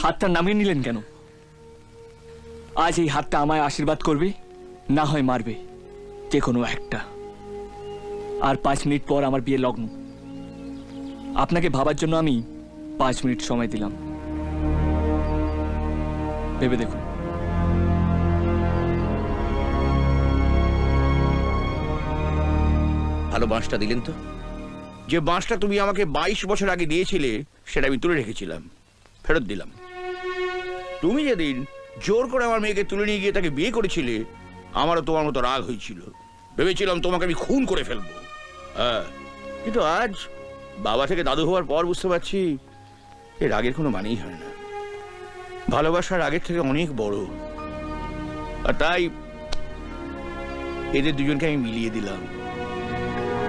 হাতটা নামিয়ে নিলেন কেন? আজ এই হাতটা আমায় আশীর্বাদ করবে, না হয় মারবে, যে কোনো একটা। আর 5 মিনিট পর আমার বিয়ে লগ্ন। আপনাকে ভাবার জন্য আমি 5 মিনিট সময় দিলাম, ভেবে দেখুন। ভালো বাঁশটা দিলেন তো। যে বাঁশটা তুমি আমাকে 22 বছর আগে দিয়েছিলে সেটা আমি তুলে রেখেছিলাম, ফেরত দিলাম। তুমি যেদিন জোর করে আমার মেয়েকে তুলে নিয়ে গিয়ে তাকে বিয়ে করেছিলে, আমারও তোমার মতো রাগ হয়েছিল। ভেবেছিলাম তোমাকে আমি খুন করে ফেলবো। হ্যাঁ, কিন্তু আজ বাবা থেকে দাদু হওয়ার পর বুঝতে পারছি এর রাগের কোনো মানেই হয় না। ভালোবাসার রাগের থেকে অনেক বড়। আর তাই এদের দুজনকে আমি মিলিয়ে দিলাম।